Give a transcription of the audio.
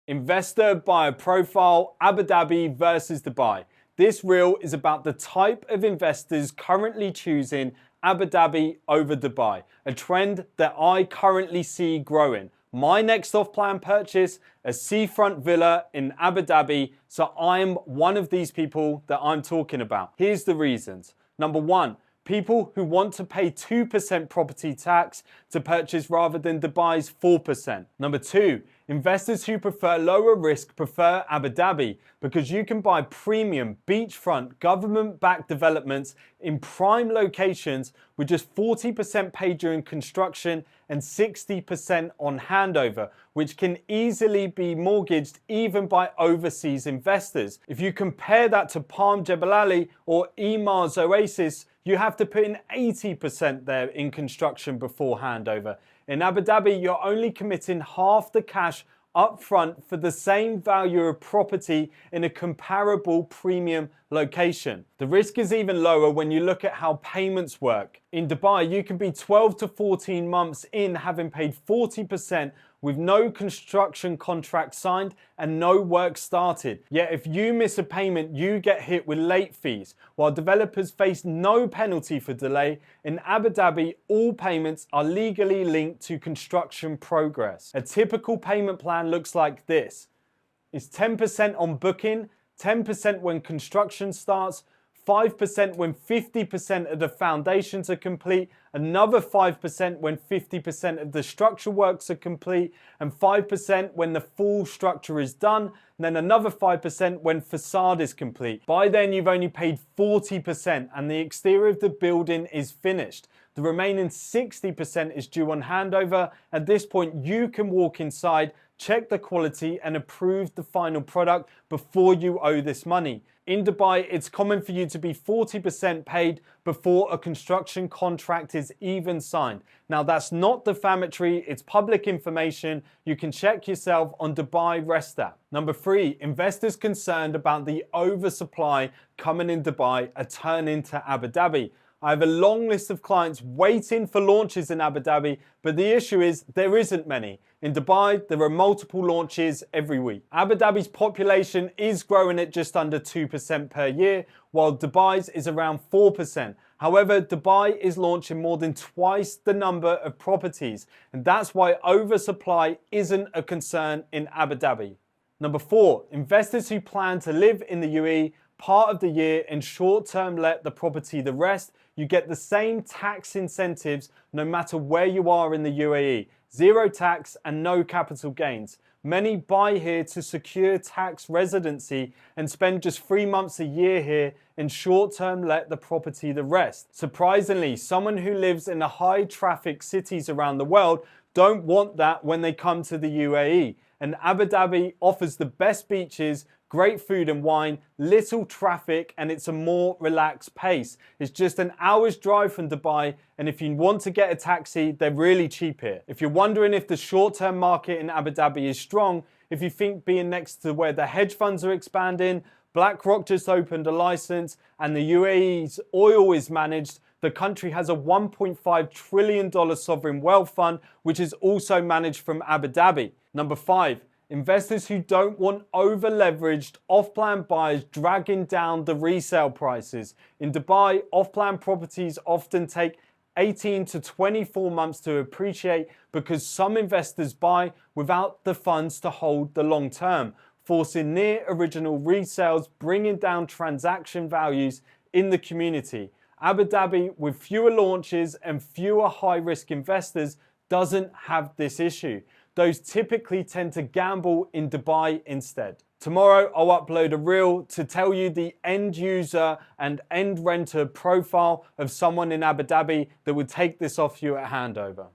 Investor buyer profile, Abu Dhabi versus Dubai. This reel is about the type of investors currently choosing Abu Dhabi over Dubai, a trend that I currently see growing. My next off-plan purchase, a seafront villa in Abu Dhabi, so I'm one of these people that I'm talking about. Here's the reasons. Number one, people who want to pay 2% property tax to purchase rather than Dubai's 4%. Number two, investors who prefer lower risk prefer Abu Dhabi because you can buy premium beachfront government-backed developments in prime locations with just 40% paid during construction and 60% on handover, which can easily be mortgaged even by overseas investors. If you compare that to Palm Jebel Ali or Emar's Oasis, you have to put in 80% there in construction before handover. In Abu Dhabi, you're only committing half the cash up front for the same value of property in a comparable premium location. The risk is even lower when you look at how payments work. In Dubai, you can be 12 to 14 months in having paid 40% with no construction contract signed and no work started. Yet if you miss a payment, you get hit with late fees. While developers face no penalty for delay, in Abu Dhabi, all payments are legally linked to construction progress. A typical payment plan looks like this. It's 10% on booking, 10% when construction starts, 5% when 50% of the foundations are complete, another 5% when 50% of the structural works are complete, and 5% when the full structure is done, and then another 5% when facade is complete. By then, you've only paid 40% and the exterior of the building is finished. The remaining 60% is due on handover. At this point, you can walk inside, check the quality and approve the final product before you owe this money. In Dubai, it's common for you to be 40% paid before a construction contract is even signed. Now, that's not defamatory, it's public information. You can check yourself on Dubai Rest app. Number three, investors concerned about the oversupply coming in Dubai are turning to Abu Dhabi. I have a long list of clients waiting for launches in Abu Dhabi, but the issue is there isn't many. In Dubai, there are multiple launches every week. Abu Dhabi's population is growing at just under 2% per year, while Dubai's is around 4%. However, Dubai is launching more than twice the number of properties, and that's why oversupply isn't a concern in Abu Dhabi. Number four, investors who plan to live in the UAE part of the year and short-term let the property the rest, you get the same tax incentives no matter where you are in the UAE. Zero tax and no capital gains. Many buy here to secure tax residency and spend just 3 months a year here and short-term let the property the rest. Surprisingly, someone who lives in the high-traffic cities around the world don't want that when they come to the UAE. And Abu Dhabi offers the best beaches, great food and wine, little traffic, and it's a more relaxed pace. It's just an hour's drive from Dubai, and if you want to get a taxi, they're really cheap here. If you're wondering if the short-term market in Abu Dhabi is strong, if you think being next to where the hedge funds are expanding, BlackRock just opened a license, and the UAE's oil is managed, the country has a $1.5 trillion sovereign wealth fund, which is also managed from Abu Dhabi. Number five, investors who don't want over-leveraged off-plan buyers dragging down the resale prices. In Dubai, off-plan properties often take 18 to 24 months to appreciate because some investors buy without the funds to hold the long term, forcing near original resales, bringing down transaction values in the community. Abu Dhabi, with fewer launches and fewer high-risk investors, doesn't have this issue. Those typically tend to gamble in Dubai instead. Tomorrow, I'll upload a reel to tell you the end user and end renter profile of someone in Abu Dhabi that would take this off you at handover.